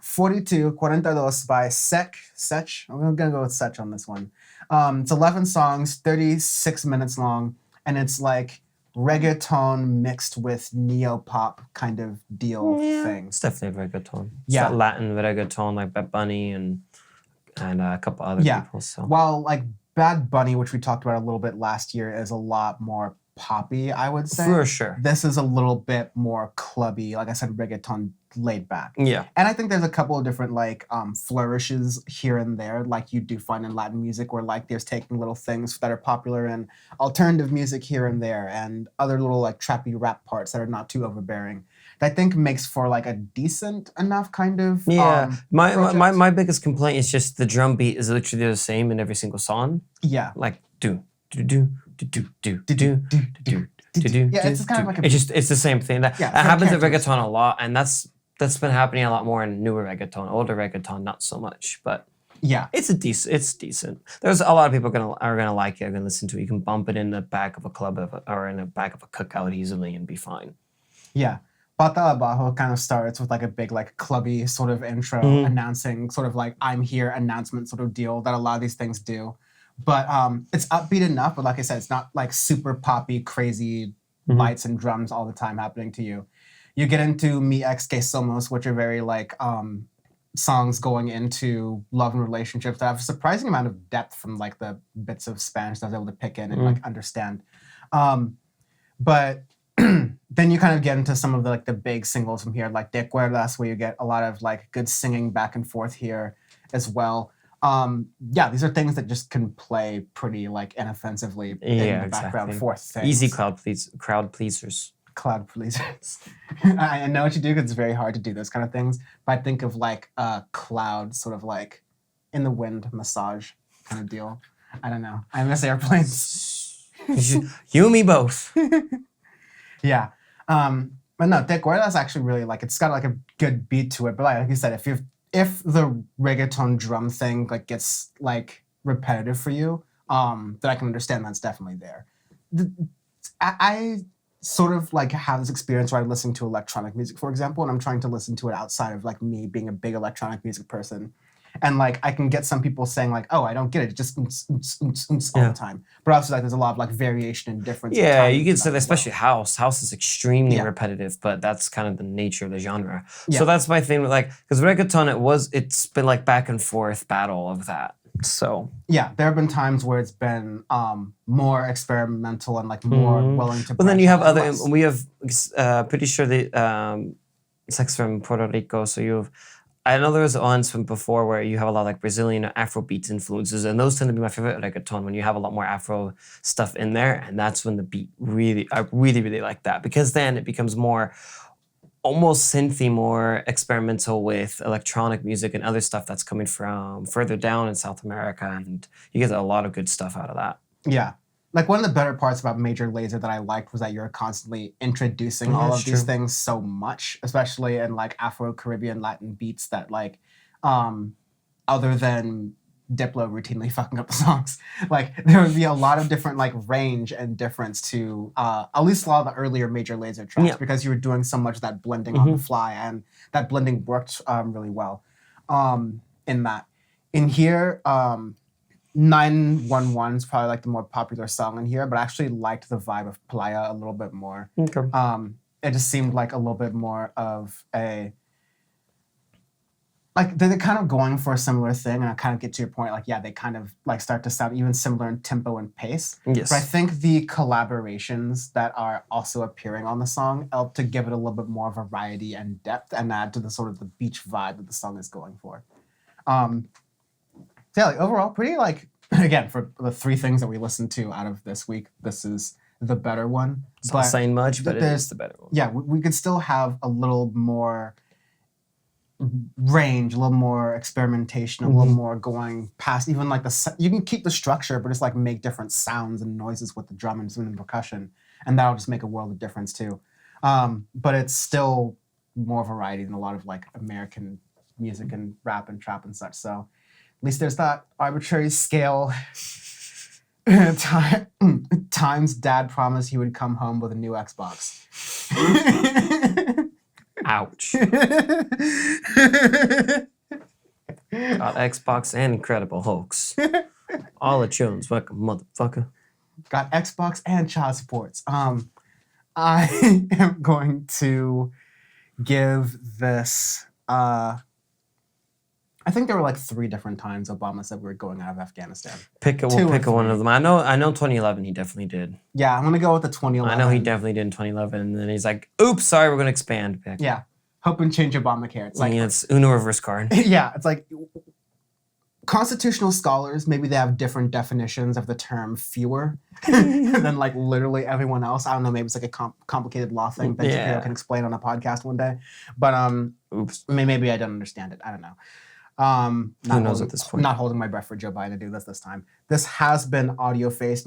42, 42 by Sech. I'm gonna go with Sech on this one. It's 11 songs, 36 minutes long, and it's like reggaeton mixed with neo-pop kind of deal thing. It's definitely reggaeton. It's Yeah. that Latin reggaeton like Bad Bunny and a couple other people. So while like Bad Bunny, which we talked about a little bit last year, is a lot more poppy, I would say. For sure. This is a little bit more clubby, like I said, reggaeton laid back. Yeah. And I think there's a couple of different like flourishes here and there, like you do find in Latin music, where like there's taking little things that are popular in alternative music here and there, and other little like trappy rap parts that are not too overbearing. That I think makes for like a decent enough kind of my biggest complaint is just the drum beat is literally the same in every single song. Yeah. Like do do do do do do do do do. Yeah, it's kind of like it's the same thing. That happens in reggaeton a lot, and that's been happening a lot more in newer reggaeton. Older reggaeton, not so much, but yeah, it's decent. There's a lot of people are gonna like it, are gonna listen to it. You can bump it in the back of a club or in the back of a cookout easily and be fine. Yeah. Pata Abajo kind of starts with like a big like clubby sort of intro announcing sort of like I'm here announcement sort of deal that a lot of these things do. But it's upbeat enough, but like I said, it's not like super poppy, crazy lights and drums all the time happening to you. You get into Mi Ex Que Somos, which are very like songs going into love and relationships that have a surprising amount of depth from like the bits of Spanish that I was able to pick in and like understand. But then you kind of get into some of the like the big singles from here, like De Cuerdas, where you get a lot of like good singing back and forth here as well. These are things that just can play pretty like inoffensively in the background for things. Easy crowd pleasers. Cloud pleasers. I know what you do because it's very hard to do those kind of things, but I think of like a cloud sort of like in the wind massage kind of deal. I don't know. I miss airplanes. You and me both. Yeah. But no, De Cuerdas actually really like, it's got like a good beat to it, but like you said, if the reggaeton drum thing like gets like repetitive for you, then I can understand that's definitely there. I sort of like have this experience where I'm listening to electronic music, for example, and I'm trying to listen to it outside of like me being a big electronic music person. And like I can get some people saying like, "Oh, I don't get it. It just all the time." But also like there's a lot of like variation and difference. Yeah, you can say that, especially house. House is extremely repetitive, but that's kind of the nature of the genre. Yeah. So that's my thing with like, because reggaeton, it's been like back and forth battle of that. So yeah, there have been times where it's been more experimental and like more willing to. But then you have we have pretty sure the Sech's from Puerto Rico, so I know there was ones from before where you have a lot of like Brazilian Afrobeats influences, and those tend to be my favorite reggaeton when you have a lot more Afro stuff in there, and that's when the beat I really like that, because then it becomes more almost synthy, more experimental with electronic music and other stuff that's coming from further down in South America, and you get a lot of good stuff out of that. Yeah. Like one of the better parts about Major Lazer that I liked was that you're constantly introducing all of these things so much, especially in like Afro-Caribbean Latin beats that like, other than Diplo routinely fucking up the songs, like there would be a lot of different like range and difference to at least a lot of the earlier Major Lazer tracks, because you were doing so much of that blending on the fly, and that blending worked really well in that. In here, 911 is probably like the more popular song in here, but I actually liked the vibe of Playa a little bit more. Okay. It just seemed like a little bit more of a, like they're kind of going for a similar thing, and I kind of get to your point, like yeah, they kind of like start to sound even similar in tempo and pace. Yes. But I think the collaborations that are also appearing on the song help to give it a little bit more variety and depth, and add to the sort of the beach vibe that the song is going for. Yeah, like overall, pretty like, again, for the three things that we listened to out of this week, this is the better one. It's not saying much, but it is the better one. Yeah, we could still have a little more range, a little more experimentation, a little more going past even like you can keep the structure, but just like make different sounds and noises with the drum and some percussion, and that'll just make a world of difference too. But it's still more variety than a lot of like American music and rap and trap and such. So at least there's that arbitrary scale. Times dad promised he would come home with a new Xbox. Ouch. Got Xbox and Incredible Hulks. All the children's fucking motherfucker. Got Xbox and child supports. I am going to give this. I think there were like 3 different times Obama said we were going out of Afghanistan. Pick one of them. I know 2011 he definitely did. Yeah, I'm gonna go with the 2011. I know he definitely did in 2011, and then he's like, "Oops, sorry, we're gonna expand." Pick. Yeah, hope and change Obamacare. It's like it's Uno reverse card. Yeah, it's like constitutional scholars. Maybe they have different definitions of the term "fewer" than like literally everyone else. I don't know. Maybe it's like a complicated law thing that you can explain on a podcast one day. But oops, maybe I don't understand it. I don't know. Who knows at this point? Not holding my breath for Joe Biden to do this time. This has been Audioface.